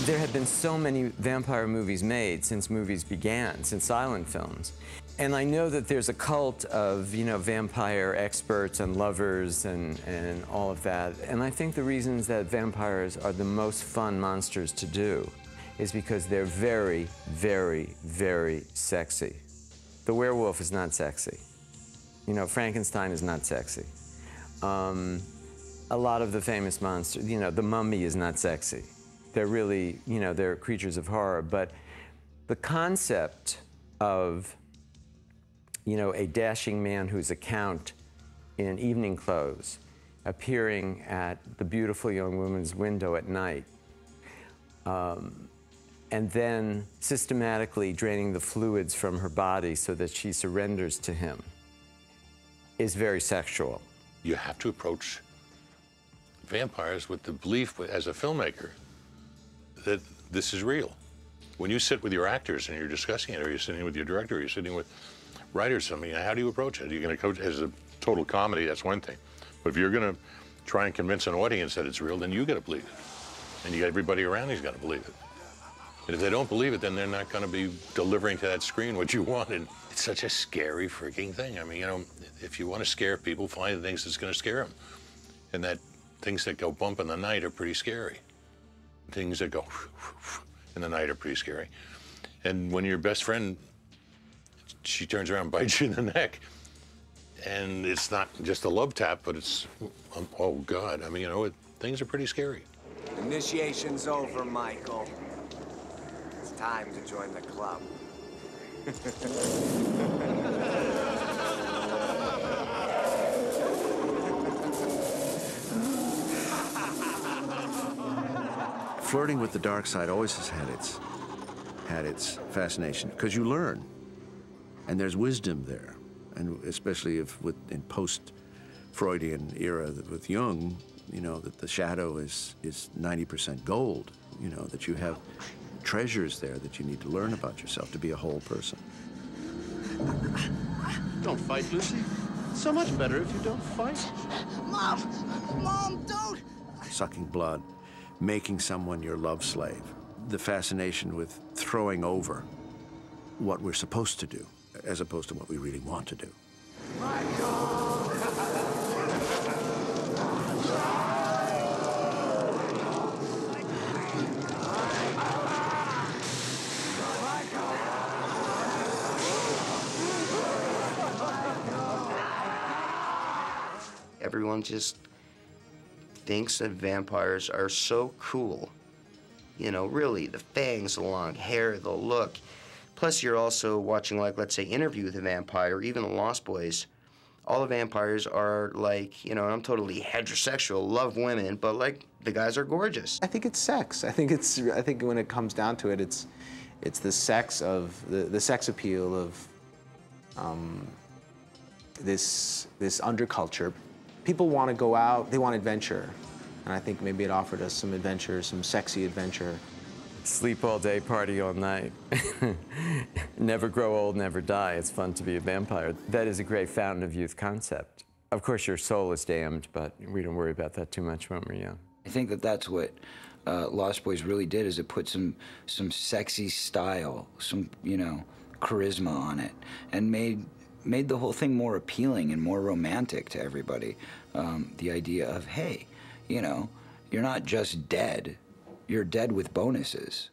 There have been so many vampire movies made since movies began, since silent films. And I know that there's a cult of, you know, vampire experts and lovers and all of that. And I think the reasons that vampires are the most fun monsters to do is because they're very, very, very sexy. The werewolf is not sexy. You know, Frankenstein is not sexy. A lot of the famous monsters, you know, the mummy is not sexy. They're really, you know, they're creatures of horror. But the concept of, you know, a dashing man who's a count in evening clothes appearing at the beautiful young woman's window at night, and then systematically draining the fluids from her body so that she surrenders to him is very sexual. You have to approach vampires with the belief as a filmmaker that this is real. When you sit with your actors and you're discussing it, or you're sitting with your director, or you're sitting with writers, I mean, how do you approach it? You're going to coach as a total comedy, that's one thing. But if you're going to try and convince an audience that it's real, then you got to believe it. And you got everybody around you's got to believe it. And if they don't believe it, then they're not going to be delivering to that screen what you want. And it's such a scary freaking thing. I mean, you know, if you want to scare people, find the things that's going to scare them. And that things that go bump in the night are pretty scary. Things that go in the night are pretty scary. And when your best friend, she turns around and bites you in the neck, and it's not just a love tap, but it's, oh God, I mean, you know, things are pretty scary. Initiation's over, Michael. It's time to join the club. Flirting with the dark side always has had its fascination, because you learn, and there's wisdom there, and especially if in post-Freudian era with Jung, you know, that the shadow is 90% gold, you know, that you have treasures there that you need to learn about yourself to be a whole person. Don't fight, Lucy. It's so much better if you don't fight. Mom, don't! Sucking blood, making someone your love slave. The fascination with throwing over what we're supposed to do, as opposed to what we really want to do. Everyone just thinks that vampires are so cool. You know, really, the fangs, the long hair, the look. Plus, you're also watching, like, let's say, Interview with a Vampire, or even The Lost Boys. All the vampires are, like, you know, I'm totally heterosexual, love women, but, like, the guys are gorgeous. I think it's sex. I think when it comes down to it, it's the sex of, the sex appeal of this underculture. People want to go out, they want adventure. And I think maybe it offered us some adventure, some sexy adventure. Sleep all day, party all night. Never grow old, never die. It's fun to be a vampire. That is a great fountain of youth concept. Of course, your soul is damned, but we don't worry about that too much when we're young. I think that that's what Lost Boys really did, is it put some sexy style, some, you know, charisma on it, and made the whole thing more appealing and more romantic to everybody. The idea of, hey, you know, you're not just dead, you're dead with bonuses.